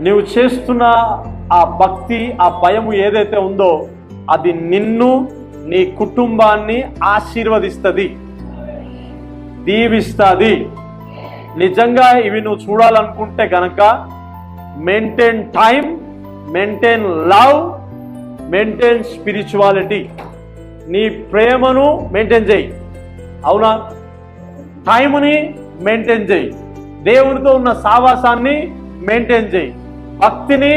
నువ్వు చేస్తున్న ఆ భక్తి, ఆ భయము ఏదైతే ఉందో అది నిన్ను, నీ కుటుంబాన్ని ఆశీర్వదిస్తుంది, దీవిస్తుంది. నిజంగా ఇవి నువ్వు చూడాలనుకుంటే గనక maintain time, maintain love, maintain spirituality. నీ ప్రేమను మెయింటైన్ చేయి, అవునా? టైంని మెయింటైన్ చేయి, దేవునితో ఉన్న సావాసాన్ని మెయింటైన్ చేయి, భక్తిని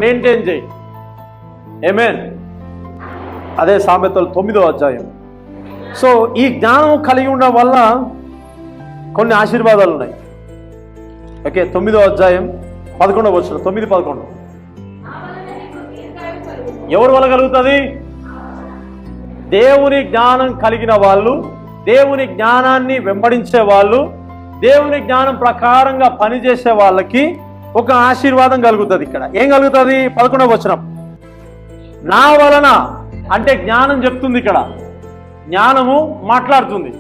మెయింటైన్ చేయి. ఆమేన్. అదే సామెతలు 9వ అధ్యాయం. సో ఈ జ్ఞానం కలిగి ఉండడం వల్ల కొన్ని ఆశీర్వాదాలు ఉన్నాయి. ఓకే, 9వ అధ్యాయం 11వ వచనం, 9-11. ఎవరి వల్ల కలుగుతుంది? దేవుని జ్ఞానం కలిగిన వాళ్ళు, దేవుని జ్ఞానాన్ని వెంబడించే వాళ్ళు, దేవుని జ్ఞానం ప్రకారంగా పనిచేసే వాళ్ళకి ఒక ఆశీర్వాదం కలుగుతుంది. ఇక్కడ ఏం కలుగుతుంది? 11వ వచనం. నా వలన అంటే జ్ఞానం చెప్తుంది. ఇక్కడ జ్ఞానము మాట్లాడుతుంది.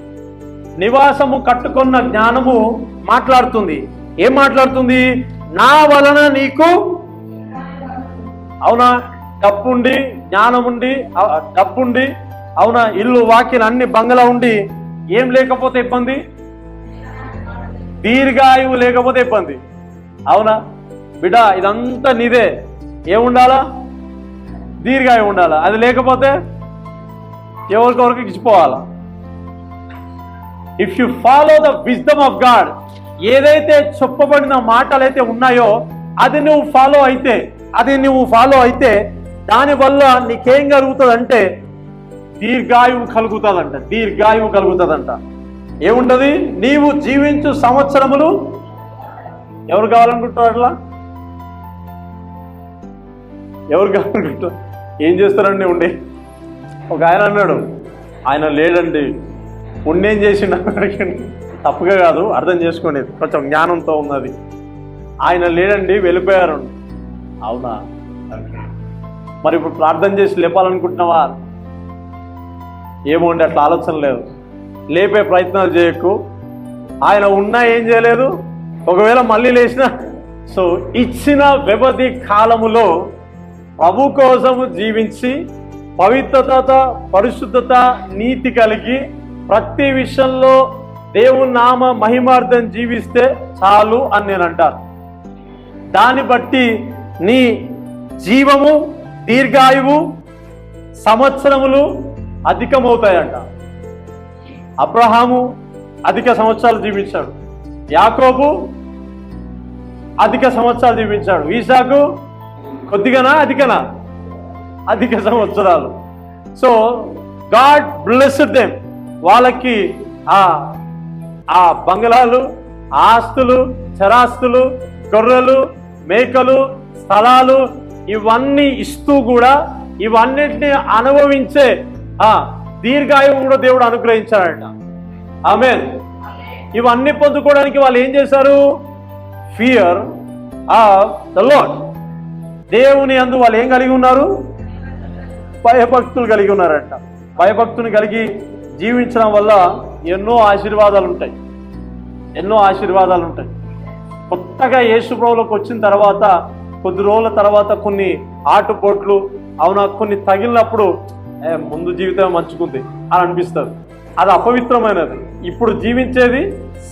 నివాసము కట్టుకున్న జ్ఞానము మాట్లాడుతుంది. ఏం మాట్లాడుతుంది? నా వలన నీకు, అవునా, డబ్బుండి, జ్ఞానముండి, డబ్బుండి, అవునా, ఇల్లు వాకిలు అన్ని బంగళా ఉండి ఏం లేకపోతే ఇబ్బంది? దీర్ఘాయువు లేకపోతే ఇబ్బంది, అవునా? బిడ్డ ఇదంతా నీదే, ఏముండాలా? దీర్ఘాయువు ఉండాలా. అది లేకపోతే ఎవరికొరకు ఇచ్చిపోవాలా. If you follow the wisdom of God, ఏదైతే చెప్పబడిన మాటలు అయితే ఉన్నాయో అది నువ్వు ఫాలో అయితే దానివల్ల నీకేం కలుగుతుందంటే దీర్ఘాయువు కలుగుతుందంట. ఏముంటది? నీవు జీవించు సంవత్సరములు. ఎవరు కావాలనుకుంటారు అట్లా? ఎవరు కావాలనుకుంటారు? ఏం చేస్తారండి? ఉండి ఒక ఆయన అన్నాడు, ఆయన లేడండి, ఉండేం చేసిండు తప్పుగా కాదు, అర్థం చేసుకునేది, కొంచెం జ్ఞానంతో ఉన్నది. ఆయన లేడండి, వెళ్ళిపోయారు. అవునా? మరి ఇప్పుడు ప్రార్థన చేసి లేపాలనుకుంటున్నావా? ఏమో అండి, అట్లా ఆలోచన లేదు. లేపే ప్రయత్నాలు చేయకు. ఆయన ఉన్నా ఏం చేయలేదు, ఒకవేళ మళ్ళీ లేచినా. సో ఇచ్చిన వ్యవధి కాలములో ప్రభు కోసము జీవించి పవిత్రత, పరిశుద్ధత, నీతి కలిగి ప్రతి విషయంలో దేవుని నామ మహిమార్థం జీవిస్తే చాలు అని నేను అంటాను. దాన్ని బట్టి నీ జీవము, దీర్ఘాయువు, సంవత్సరములు అధికమవుతాయంట. అబ్రహాము అధిక సంవత్సరాలు జీవించాడు, యాకోబు అధిక సంవత్సరాలు జీవించాడు, ఈసాకు కొద్దిగానా అధిక సంవత్సరాలు. So God blessed them. వాళ్ళకి ఆ బంగళాలు, ఆస్తులు, చరాస్తులు, గొర్రెలు, మేకలు, స్థలాలు ఇవన్నీ ఇస్తూ కూడా ఇవన్నిటిని అనుభవించే దీర్ఘాయువు కూడా దేవుడు అనుగ్రహించాడంట. ఆమేన్. ఇవన్నీ పొందుకోవడానికి వాళ్ళు ఏం చేశారు? Fear of the lord. దేవుని యందు వాళ్ళు ఏం కలిగి ఉన్నారు? భయభక్తులు కలిగి ఉన్నారంట. భయభక్తుని కలిగి జీవించడం వల్ల ఎన్నో ఆశీర్వాదాలు ఉంటాయి. కొత్తగా యేసు ప్రభువులోకి వచ్చిన తర్వాత కొద్ది రోజుల తర్వాత కొన్ని ఆటుపోట్లు, అవునా, కొన్ని తగిలినప్పుడు ముందు జీవితం మంచుకుంది అని అనిపిస్తుంది. అది అపవిత్రమైనది. ఇప్పుడు జీవించేది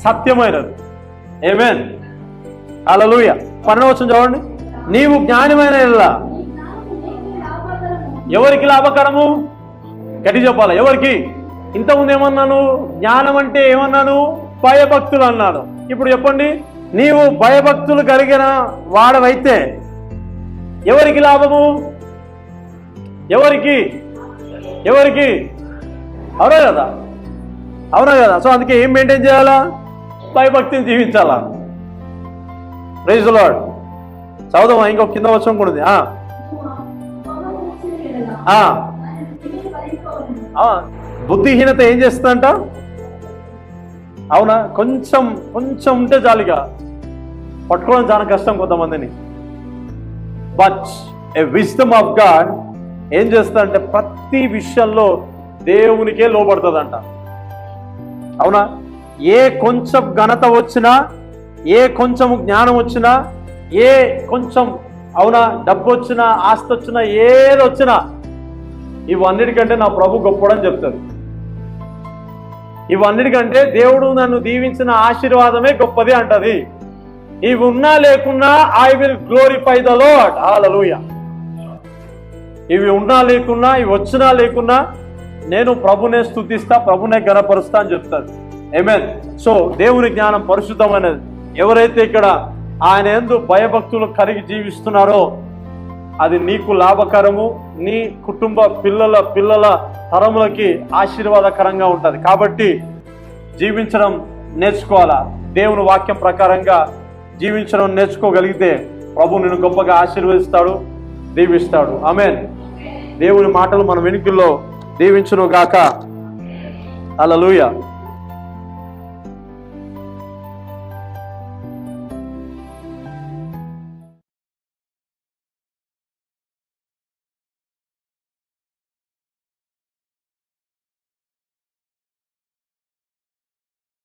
సత్యమైనది. ఆమేన్. హల్లెలూయా. 12వ వచనం చదవండి. నీవు జ్ఞానమైన ఎడల ఎవరికి లాభకరము? గట్టి చెప్పాలి. ఎవరికి? ఇంతకుముందు ఏమన్నాను? జ్ఞానం అంటే ఏమన్నాను? భయభక్తులు అన్నాను. ఇప్పుడు చెప్పండి, నీవు భయభక్తులు కలిగిన వాడవైతే ఎవరికి లాభము? ఎవరికి? అవునా కదా? సో అందుకే ఏం మెయింటైన్ చేయాలా? భయభక్తిని జీవించాలా. Praise the Lord. చదువుదామా? ఇంకొక కింద వచనం కూడా ఉంది. బుద్ధిహీనత ఏం చేస్తుందంట? అవునా? కొంచెం ఉంటే చాలుగా పట్టుకోవడం చాలా కష్టం కొంతమందిని. But A wisdom of God ఏం చేస్తుందంటే ప్రతి విషయంలో దేవునికే లోబడుతుందంట. అవునా? ఏ కొంచెం ఘనత వచ్చినా, ఏ కొంచెం జ్ఞానం వచ్చినా ఏ కొంచెం అవునా డబ్బు వచ్చినా ఆస్తి వచ్చినా ఏది వచ్చినా ఇవన్నిటికంటే నా ప్రభు గొప్పడని చెప్తారు. ఇవన్నిటికంటే దేవుడు నన్ను దీవించిన ఆశీర్వాదమే గొప్పది అంటది. ఇవి ఉన్నా లేకున్నా I will glorify the Lord. Hallelujah. ఇవి ఉన్నా లేకున్నా, ఇవి వచ్చినా లేకున్నా నేను ప్రభునే స్తుతిస్తా, ప్రభునే ఘనపరుస్తా అని చెప్తారు. ఆమేన్. సో దేవుని జ్ఞానం పరిశుద్ధమైనది. ఎవరైతే ఇక్కడ ఆయన యందు భయభక్తులు కలిగి జీవిస్తున్నారో అది నీకు లాభకరము, నీ కుటుంబ పిల్లల తరములకి ఆశీర్వాదకరంగా ఉంటుంది. కాబట్టి జీవించడం నేర్చుకోవాలా. దేవుని వాక్యం ప్రకారంగా జీవించడం నేర్చుకోగలిగితే ప్రభు నిన్ను గొప్పగా ఆశీర్వదిస్తాడు, దీవిస్తాడు. ఆమేన్. దేవుని మాటలు మన వెనుకల్లో దీవించును గాక. హల్లెలూయా.